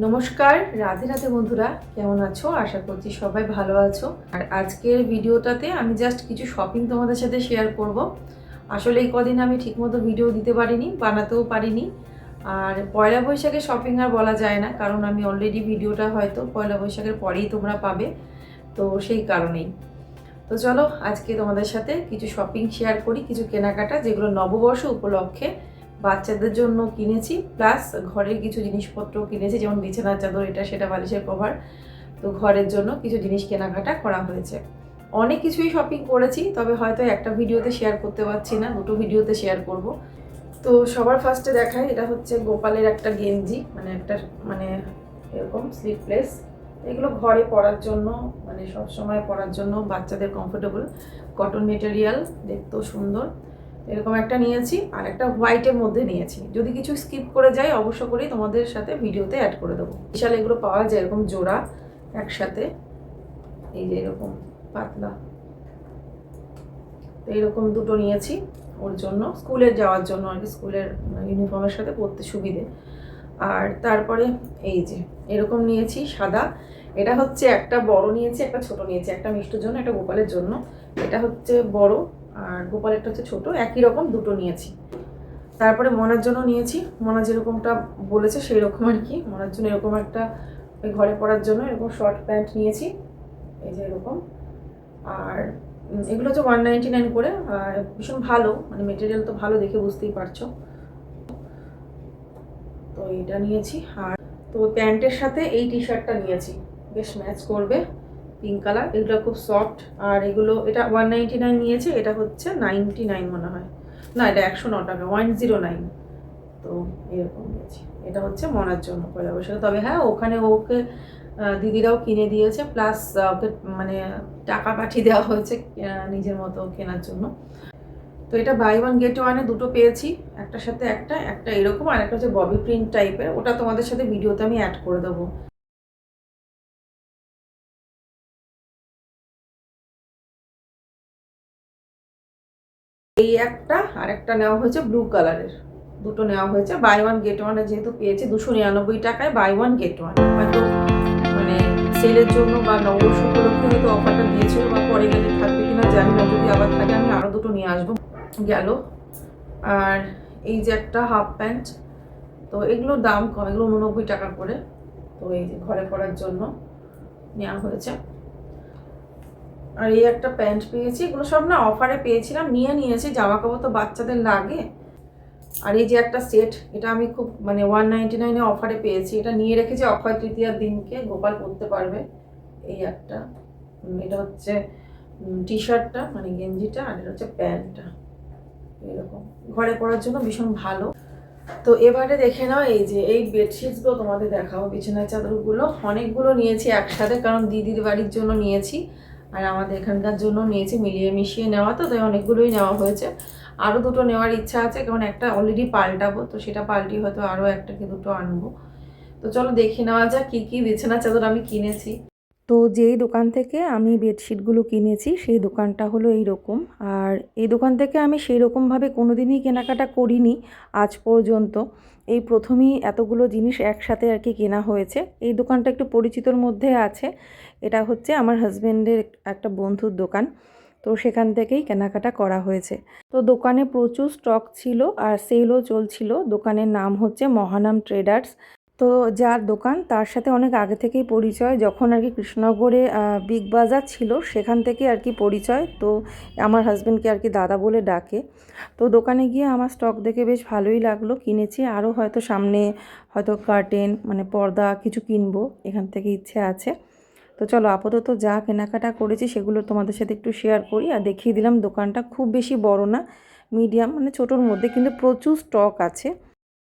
নমস্কার, রাধে রাধে বন্ধুরা, কেমন আছো? আশা করছি সবাই ভালো আছো। আর আজকের ভিডিওটাতে আমি জাস্ট কিছু শপিং তোমাদের সাথে শেয়ার করব। আসলে এই কদিন আমি ঠিকমতো ভিডিও দিতে পারিনি, বানাতেও পারিনি। আর পয়লা বৈশাখে শপিং আর বলা যায় না, কারণ আমি অলরেডি ভিডিওটা হয়তো পয়লা বৈশাখের পরেই তোমরা পাবে, তো সেই কারণেই। তো চলো আজকে তোমাদের সাথে কিছু শপিং শেয়ার করি, কিছু কেনাকাটা যেগুলো নববর্ষ উপলক্ষে বাচ্চাদের জন্য কিনেছি, প্লাস ঘরের কিছু জিনিসপত্র কিনেছি, যেমন বিছানার চাদর, এটা সেটা, বালিশের কভার। তো ঘরের জন্য কিছু জিনিস কেনাকাটা করা হয়েছে। অনেক কিছুই শপিং করেছি, তবে হয়তো একটা ভিডিওতে শেয়ার করতে পারছি না, দুটো ভিডিওতে শেয়ার করব। তো সবার ফার্স্টে দেখাই, এটা হচ্ছে গোপালের একটা গেঞ্জি, মানে এরকম স্লিভলেস। এগুলো ঘরে পরার জন্য, মানে সব সময় পরার জন্য বাচ্চাদের কমফোর্টেবল, কটন মেটেরিয়াল, দেখতেও সুন্দর। এরকম একটা নিয়েছি, আর একটা হোয়াইটের মধ্যে নিয়েছি। যদি কিছু স্কিপ করে যাই অবশ্য করেই তোমাদের সাথে ভিডিওতে অ্যাড করে দেবো। বিশাল এগুলো পাওয়া যায় এরকম জোড়া একসাথে, এই যে এরকম পাতলা। তো এইরকম দুটো নিয়েছি ওর জন্য, স্কুলের যাওয়ার জন্য আর কি, স্কুলের ইউনিফর্মের সাথে পরতে সুবিধে। আর তারপরে এই যে এরকম নিয়েছি সাদা। এটা হচ্ছে একটা বড় নিয়েছি, একটা ছোট নিয়েছি, একটা মিষ্টুর জন্য, একটা গোপালের জন্য। এটা হচ্ছে বড় আর গোপালেরটা হচ্ছে ছোট, একই রকম দুটো নিয়েছি। তারপরে মনার জন্য নিয়েছি, মনা যেরকমটা বলেছে সেই রকম আর কি। মনার জন্য এরকম একটা, ওই ঘরে পরার জন্য এরকম শর্ট প্যান্ট নিয়েছি, এই যে এরকম। আর এগুলো হচ্ছে 199 করে, আর ভীষণ ভালো, মানে মেটেরিয়াল তো ভালো, দেখে বুঝতেই পারছো। তো এইটা নিয়েছি। আর তো প্যান্টের সাথে এই টি শার্টটা নিয়েছি, বেশ ম্যাচ করবে, পিঙ্ক কালার। এগুলো খুব সফট। আর এগুলো, এটা 199 নিয়েছে, এটা হচ্ছে 99 মনে হয়, না এটা 109 টাকা, 109। তো এরকম নিয়েছি। এটা হচ্ছে মনার জন্য পয়লা বৈশাখে। তবে হ্যাঁ, ওখানে ওকে দিদিরাও কিনে দিয়েছে, প্লাস ওকে মানে টাকা পাঠিয়ে দেওয়া হয়েছে নিজের মতো কেনার জন্য। তো এটা বাই ওয়ান গেট ওয়ানে দুটো পেয়েছি, একটার সাথে একটা, একটা এরকম, আর একটা হচ্ছে ববি প্রিন্ট টাইপের। ওটা তোমাদের সাথে ভিডিওতে আমি অ্যাড করে দেবো। এই একটা, আর একটা নেওয়া হয়েছে ব্লু কালারের, দুটো নেওয়া হয়েছে বাই ওয়ান গেট ওয়ানে। যেহেতু পেয়েছি 299 টাকায় বাই ওয়ান গেট ওয়ান, হয়তো মানে সেলের জন্য বা নববর্ষ উপলক্ষে হয়তো অফারটা দিয়েছিল, বা পরে গেলে থাকবে কিনা জানি না। যদি আবার থাকে আমি আরও দুটো নিয়ে আসবো। গেল। আর এই যে একটা হাফ প্যান্ট, তো এগুলোর দাম কম, এগুলো 89 টাকা করে। তো এই যে ঘরে পরার জন্য নেওয়া হয়েছে। আর এই একটা প্যান্ট পেয়েছি, এগুলো সব না অফারে পেয়েছিলাম, নিয়েছি। জামা কাপড় তো বাচ্চাদের লাগে। আর এই যে একটা সেট, এটা আমি খুব মানে 199-এ অফারে পেয়েছি, এটা নিয়ে রেখেছি অক্ষয় তৃতীয়ার দিনকে, গোপাল পরতে পারবে। এই একটা, এটা হচ্ছে টি শার্টটা, মানে গেঞ্জিটা, আর এটা হচ্ছে প্যান্টটা, এরকম ঘরে পরার জন্য ভীষণ ভালো। তো এবারে দেখে নাও, এই যে এই বেডশিটসগুলো তোমাদের দেখাও, বিছানার চাদরগুলো অনেকগুলো নিয়েছি একসাথে, কারণ দিদির বাড়ির জন্য নিয়েছি আর আমাদের এখানকার জন্য নিয়েছি, মিলিয়ে মিশিয়ে নেওয়া। তো তাই অনেকগুলোই নেওয়া হয়েছে। আরও দুটো নেওয়ার ইচ্ছা আছে, কারণ একটা অলরেডি পাল্টাবো, তো সেটা পাল্টিয়ে হয়তো আরও একটা কি দুটো আনবো। তো চলো দেখে নেওয়া যাক কী কী বিছানার চাদর আমি কিনেছি। তো যেই দোকান থেকে আমি বেডশিটগুলো কিনেছি সেই দোকানটা হলো এই রকম। আর এই দোকান থেকে আমি সেই রকমভাবে কোনো দিনই কেনাকাটা করিনি আজ পর্যন্ত, এই প্রথমেই এতগুলো জিনিস একসাথে আর কি কেনা হয়েছে। এই দোকানটা একটু পরিচিতর মধ্যে আছে, এটা হচ্ছে আমার হাজব্যান্ডের একটা বন্ধুর দোকান, তো সেখান থেকেই কেনাকাটা করা হয়েছে। তো দোকানে প্রচুর স্টক ছিল আর সেলও চলছিল। দোকানের নাম হচ্ছে মহানাম ট্রেডার্স। তো যার দোকান তার সাথে অনেক আগে থেকেই পরিচয়, যখন আর কি কৃষ্ণনগরে বিগ বাজার ছিল সেখান থেকে আর কি পরিচয়। তো আমার হাজব্যান্ডকে আর কি দাদা বলে ডাকে। তো দোকানে গিয়ে আমার স্টক দেখে বেশ ভালোই লাগলো, কিনেছি। আরও হয়তো সামনে হয়তো কার্টেন, মানে পর্দা কিছু কিনবো, এখান থেকে ইচ্ছে আছে। তো চলো আপাতত যা কেনাকাটা করেছি সেগুলো তোমাদের সাথে একটু শেয়ার করি। আর দেখিয়ে দিলাম দোকানটা খুব বেশি বড় না, মিডিয়াম, মানে ছোটোর মধ্যে, কিন্তু প্রচুর স্টক আছে।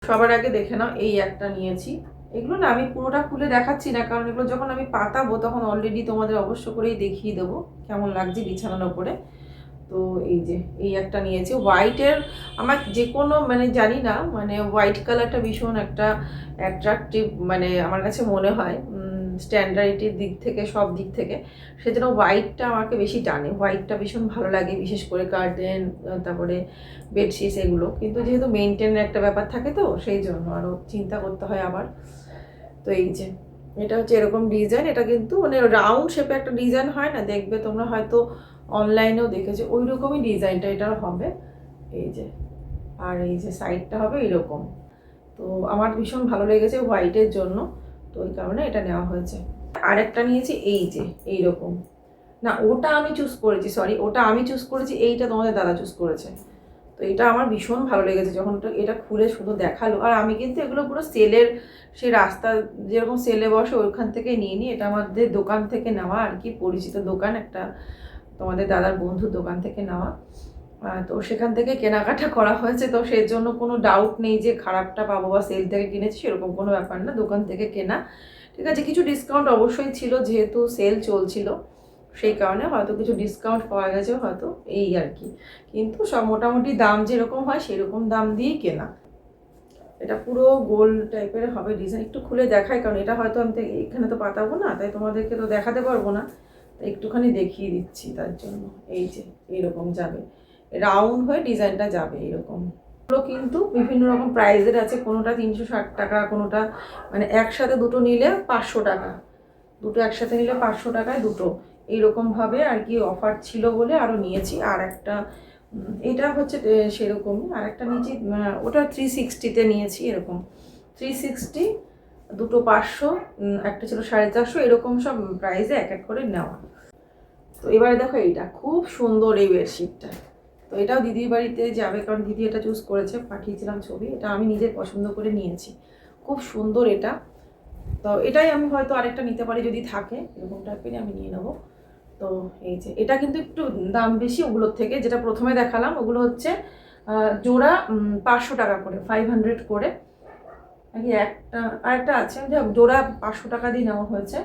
সবার আগে দেখে নাও, এই একটা নিয়েছি। এগুলো না আমি পুরোটা খুলে দেখাচ্ছি না, কারণ এগুলো যখন আমি পাতাবো তখন অলরেডি তোমাদের অবশ্য করেই দেখিয়ে দেবো কেমন লাগছে বিছানার ওপরে। তো এই যে এই একটা নিয়েছি হোয়াইটের। আমার যে কোনো, মানে জানি না, মানে হোয়াইট কালারটা ভীষণ একটা অ্যাট্রাকটিভ, মানে আমার কাছে মনে হয় স্ট্যান্ডার্ডিটির দিক থেকে, সব দিক থেকে, সেজন্য হোয়াইটটা আমাকে বেশি টানে। হোয়াইটটা ভীষণ ভালো লাগে, বিশেষ করে কার্টেন, তারপরে বেডশিট এগুলো। কিন্তু যেহেতু মেনটেনের একটা ব্যাপার থাকে, তো সেই জন্য আরও চিন্তা করতে হয় আবার। তো এই যে এটা হচ্ছে এরকম ডিজাইন, এটা কিন্তু মানে রাউন্ড শেপে একটা ডিজাইন হয় না, দেখবে তোমরা হয়তো অনলাইনেও দেখেছো, ওই রকমই ডিজাইনটা এটার হবে। এই যে আর এই যে সাইডটা হবে এরকম। তো আমার ভীষণ ভালো লেগেছে হোয়াইটের জন্য, তো ওই কারণে এটা নেওয়া হয়েছে। আরেকটা নিয়েছি এই যে এইরকম, না ওটা আমি চুজ করেছি, সরি ওটা আমি চুজ করেছি, এইটা তোমাদের দাদা চুজ করেছে। তো এটা আমার ভীষণ ভালো লেগেছে যখন এটা খুলে শুধু দেখালো। আর আমি কিন্তু এগুলো পুরো সেলের, সেই রাস্তা যেরকম সেলে বসে ওইখান থেকে নিয়ে নিই, এটা আমাদের দোকান থেকে নেওয়া আর কি, পরিচিত দোকান একটা, তোমাদের দাদার বন্ধুর দোকান থেকে নেওয়া। তো সেখান থেকে কেনাকাটা করা হয়েছে, তো সেই জন্য কোনো ডাউট নেই যে খারাপটা পাবো বা সেল থেকে কিনেছি সেরকম কোনো ব্যাপার না, দোকান থেকে কেনা। ঠিক আছে, কিছু ডিসকাউন্ট অবশ্যই ছিল যেহেতু সেল চলছিল, সেই কারণে হয়তো কিছু ডিসকাউন্ট পাওয়া গেছে হয়তো, এই আর কি। কিন্তু সব মোটামুটি দাম যেরকম হয় সেরকম দাম দিয়েই কেনা। এটা পুরো গোল টাইপের হবে ডিজাইন, একটু খুলে দেখাই কারণ এটা হয়তো আমি এখানে তো পাতাবো না, তাই তোমাদেরকে তো দেখাতে পারবো না, তাই একটুখানি দেখিয়ে দিচ্ছি তার জন্য। এই যে এইরকম যাবে, রাউন্ড হয়ে ডিজাইনটা যাবে এরকম। এগুলো কিন্তু বিভিন্ন রকম প্রাইসের আছে, কোনোটা 360 টাকা, কোনোটা মানে একসাথে দুটো নিলে 500 টাকা, দুটো একসাথে নিলে 500 টাকায় দুটো, এইরকমভাবে আর কি অফার ছিল বলে আরও নিয়েছি। আর একটা এটা হচ্ছে সেরকমই, আর একটা নিয়েছি ওটা 360-তে নিয়েছি, এরকম 360, দুটো 500, একটা ছিল 450, এরকম সব প্রাইসে এক এক করে নেওয়া। তো এবারে দেখো এইটা খুব সুন্দর এই বেডশিটটা, তো এটাও দিদির বাড়িতে যাবে কারণ দিদি এটা চুজ করেছে, পাঠিয়েছিলাম ছবি, এটা আমি নিজে পছন্দ করে নিয়েছি, খুব সুন্দর এটা। তো এটাই আমি হয়তো আরেকটা নিতে পারি যদি থাকে, এরকম টাইপেরই আমি নিয়ে নেবো। তো এই যে এটা কিন্তু একটু দাম বেশি ওগুলোর থেকে, যেটা প্রথমে দেখালাম ওগুলো হচ্ছে জোড়া 500 টাকা করে, 500 করে নাকি, একটা আরেকটা আছে জোড়া 500 টাকা দিয়ে নেওয়া হয়েছে।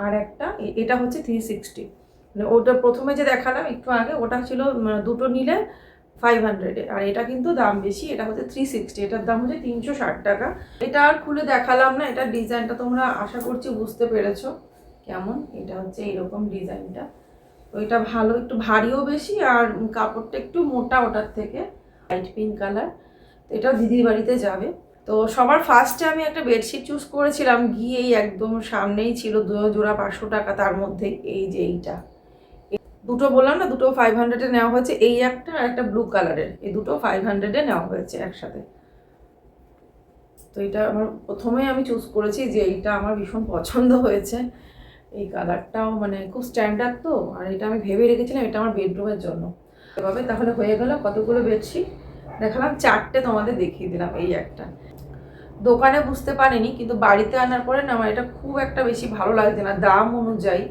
আর একটা এটা হচ্ছে 360, মানে ওটা প্রথমে যে দেখালাম একটু আগে ওটা ছিল দুটো নিলে 500-এ, আর এটা কিন্তু দাম বেশি, এটা হচ্ছে 360, এটার দাম হচ্ছে 360 টাকা। এটা আর খুলে দেখালাম না, এটা ডিজাইনটা তোমরা আশা করছি বুঝতে পেরেছো কেমন। এটা হচ্ছে এইরকম ডিজাইনটা, তো এটা ভালো, একটু ভারীও বেশি আর কাপড়টা একটু মোটা ওটার থেকে, লাইট পিঙ্ক কালার। তো এটা দিদির বাড়িতে যাবে। তো সবার ফার্স্টে আমি একটা বেডশিট চুজ করেছিলাম, গিয়েই একদম সামনেই ছিল জোড়া 500 টাকা, তার মধ্যে এই যে এইটা, দুটো বললাম না দুটো 500-এ নেওয়া হয়েছে, এই একটা আর একটা ব্লু কালারের, এই দুটো 500-এ নেওয়া হয়েছে একসাথে। তো এটা আমার প্রথমেই আমি চুজ করেছি যে এইটা আমার ভীষণ পছন্দ হয়েছে, এই কালারটাও মানে খুব স্ট্যান্ডার্ড, তো আর এটা আমি ভেবে রেখেছিলাম এটা আমার বেডরুমের জন্য। এভাবে তাহলে হয়ে গেল কতগুলো বেডশিট দেখালাম, 4টে তোমাদের দেখিয়ে দিলাম। এই একটা দোকানে বুঝতে পারিনি, কিন্তু বাড়িতে আনার পরে না আমার এটা খুব একটা বেশি ভালো লাগছে না দাম অনুযায়ী।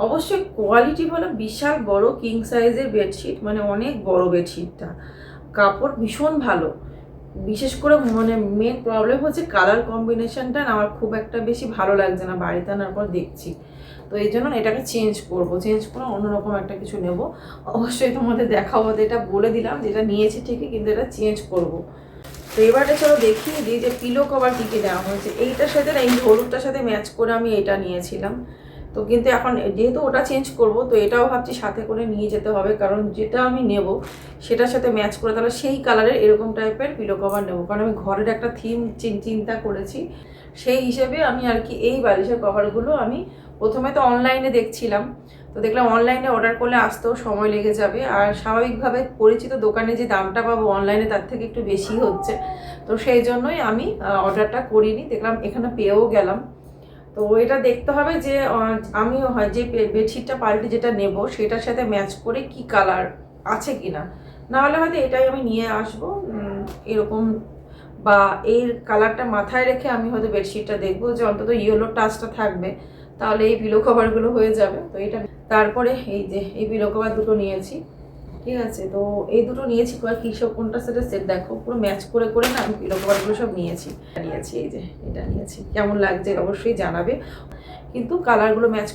অবশ্যই কোয়ালিটি হলো বিশাল বড় কিং সাইজের বেডশিট, মানে অনেক বড় বেডশিটটা, কাপড় ভীষণ ভালো। বিশেষ করে মানে মেন প্রবলেম হচ্ছে কালার কম্বিনেশনটা না আমার খুব একটা বেশি ভালো লাগছে না বাড়িতে আনার পর দেখছি, তো এই জন্য এটাকে চেঞ্জ করে অন্যরকম একটা কিছু নেব। অবশ্যই তোমাদের দেখাবো, এটা বলে দিলাম যেটা নিয়েছি ঠিকই, কিন্তু এটা চেঞ্জ করব। তো এবারে চলো দেখিয়ে দিই যে পিলো কভার কী কী দেওয়া হয়েছে। এইটার সাথে না এই হলুদটার সাথে ম্যাচ করে আমি এটা নিয়েছিলাম, তো কিন্তু এখন যেহেতু ওটা চেঞ্জ করব তো এটাও ভাবছি সাথে করে নিয়ে যেতে হবে, কারণ যেটা আমি নেব সেটার সাথে ম্যাচ করে তাহলে সেই কালারের এরকম টাইপের পিলো কভার নেবো, কারণ আমি ঘরের একটা থিম চিন্তা করেছি, সেই হিসেবে আমি আর কি এই বালিশের কভারগুলো আমি প্রথমে তো অনলাইনে দেখছিলাম, তো দেখলাম অনলাইনে অর্ডার করলে আসতেও সময় লেগে যাবে, আর স্বাভাবিকভাবে পরিচিত দোকানে যে দামটা পাবো অনলাইনে তার থেকে একটু বেশি হচ্ছে, তো সেই জন্যই আমি অর্ডারটা করিনি, দেখলাম এখানে পেয়েও গেলাম। তো এটা দেখতে হবে যে আমি হয় যে বেডশিটটা পাল্টে যেটা নেব সেটার সাথে ম্যাচ করে কি কালার আছে কিনা, নাহলে হয়তো এটাই আমি নিয়ে আসবো এরকম, বা এর কালারটা মাথায় রেখে আমি হয়তো বেডশিটটা দেখবো যে অন্তত ইয়েলো টাচটা থাকবে, তাহলে এই পিলো কভারগুলো হয়ে যাবে। তো এটা তারপরে এই যে এই পিলো কভার দুটো নিয়েছি, ঠিক আছে, তো এই দুটো নিয়েছি, কিসব কোনটার সাথে সেট দেখো পুরো ম্যাচ করে করে না আমি পিলো কভারগুলো সব নিয়েছি। এই যে এটা নিয়েছি, কেমন লাগছে অবশ্যই জানাবে, কিন্তু কালারগুলো ম্যাচ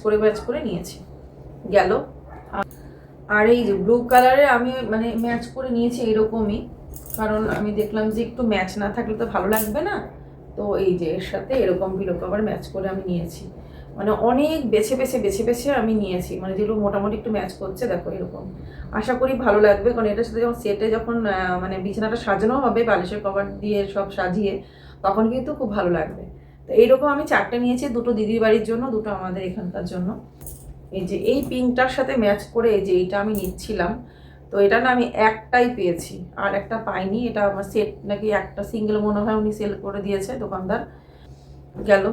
করে নিয়েছি গেল। আর এই যে ব্লু কালারে আমি মানে ম্যাচ করে নিয়েছি এরকমই, কারণ আমি দেখলাম যে একটু ম্যাচ না থাকলে তো ভালো লাগবে না, তো এই যে এর সাথে এরকম পিলো কভার ম্যাচ করে আমি নিয়েছি, মানে অনেক বেছে আমি নিয়েছি, মানে যেগুলো মোটামুটি একটু ম্যাচ করছে দেখো এরকম, আশা করি ভালো লাগবে, কারণ এটার সাথে যখন সেটে যখন মানে বিছানাটা সাজানো হবে বালিশের কভার দিয়ে সব সাজিয়ে, তখন কিন্তু খুব ভালো লাগবে। তো এইরকম আমি 4টে নিয়েছি, দুটো দিদির বাড়ির জন্য, দুটো আমাদের এখানকার জন্য। এই যে এই পিঙ্কটার সাথে ম্যাচ করে এই যে এইটা আমি নিচ্ছিলাম, তো এটা না আমি একটাই পেয়েছি, আর একটা পাইনি। এটা আমার সেট নাকি একটা সিঙ্গেল মনে হয় উনি সেল করে দিয়েছে দোকানদার, গেল।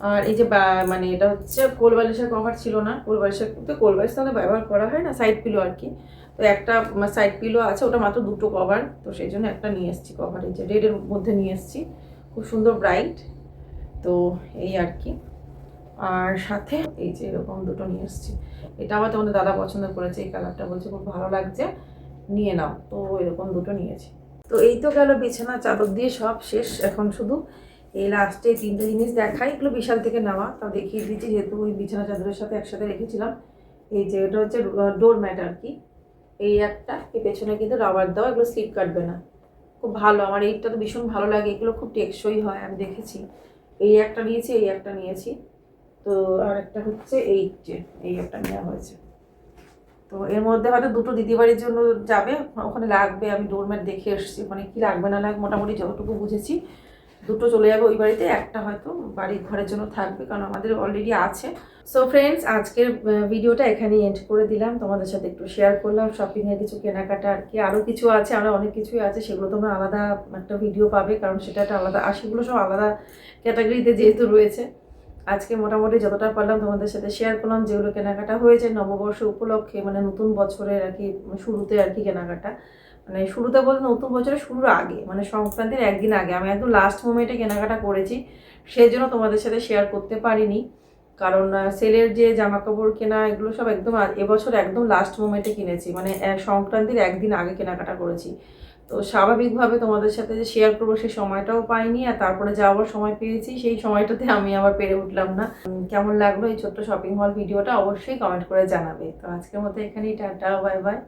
আর এই যে মানে এটা হচ্ছে কোল বালিশের কভার ছিল না, কোল বালিশের তো কোল বালিশ তাহলে ব্যবহার করা হয় না, সাইড পিলো আর কি। তো একটা সাইড পিলো আছে, ওটা মাত্র 2টো কভার, তো সেই জন্য একটা নিয়ে এসেছি কভার, এই যে রেডের মধ্যে নিয়ে এসেছি, খুব সুন্দর ব্রাইট। তো এই আর কি। আর সাথে এই যে এরকম দুটো নিয়ে এসেছি, এটা আবার তোমাদের দাদা পছন্দ করেছে, এই কালারটা বলছে খুব ভালো লাগছে, নিয়ে নাও। তো এরকম দুটো নিয়েছি। তো এই তো গেল বিছানা চাদর দিয়ে সব শেষ, এখন শুধু এই লাস্টে 3টে জিনিস দেখাই, এগুলো বিশাল থেকে নেওয়া, তা দেখিয়ে দিচ্ছি, যেহেতু ওই বিছানা চাদরের সাথে একসাথে রেখেছিলাম। এই যে এটা হচ্ছে ডোর ম্যাট আর কি, এই একটা, এই পেছনে কিন্তু রাবার দেওয়া, এগুলো স্লিপ কাটবে না, খুব ভালো। আমার এইটা তো ভীষণ ভালো লাগে, এগুলো খুব টেকসই হয়, আমি দেখেছি। এই একটা নিয়েছি, এই একটা নিয়েছি। তো আর একটা হচ্ছে এই যে এই একটা নেওয়া হয়েছে। তো এর মধ্যে হয়তো দুটো দিদিবাড়ির জন্য যাবে, ওখানে লাগবে, আমি ডোরম্যাট দেখে এসেছি, ওখানে কি লাগবে না লাগবে মোটামুটি যতটুকু বুঝেছি, দুটো চলে যাবে ওই বাড়িতে, একটা হয়তো বাড়ির ঘরের জন্য থাকবে, কারণ আমাদের অলরেডি আছে। সো ফ্রেন্ডস, আজকের ভিডিওটা এখানেই এন্ড করে দিলাম, তোমাদের সাথে একটু শেয়ার করলাম শপিংয়ের কিছু কেনাকাটা আর কি। আরও কিছু আছে, আরও অনেক কিছুই আছে, সেগুলো তোমরা আলাদা একটা ভিডিও পাবে, কারণ সেটা একটা আলাদা, আর সেগুলো সব আলাদা ক্যাটাগরিতে যেহেতু রয়েছে। আজকে মোটামুটি যতটা পারলাম তোমাদের সাথে শেয়ার করলাম, যেগুলো কেনাকাটা হয়েছে নববর্ষ উপলক্ষে, মানে নতুন বছরের আর কি শুরুতে আর কি কেনাকাটা, মানে শুরুতে বলতে নতুন বছরের শুরুর আগে, মানে সংক্রান্তির একদিন আগে আমি একদম লাস্ট মোমেন্টে কেনাকাটা করেছি, সেই জন্য তোমাদের সাথে শেয়ার করতে পারিনি। কারণ সেলের যে জামা কাপড় কেনা এগুলো সব একদম এবছর একদম লাস্ট মোমেন্টে কিনেছি, মানে সংক্রান্তির একদিন আগে কেনাকাটা করেছি। তো স্বাভাবিকভাবে তোমাদের সাথে যে শেয়ার করবো সেই সময়টাও পাইনি, আর তারপরে যাওয়ার সময় পেয়েছি, সেই সময়টাতে আমি আবার পেরে উঠলাম না। কেমন লাগলো এই ছোট্ট শপিং হল ভিডিওটা অবশ্যই কমেন্ট করে জানাবে। তো আজকের মতো এখানেই, টাটা, বাই বাই।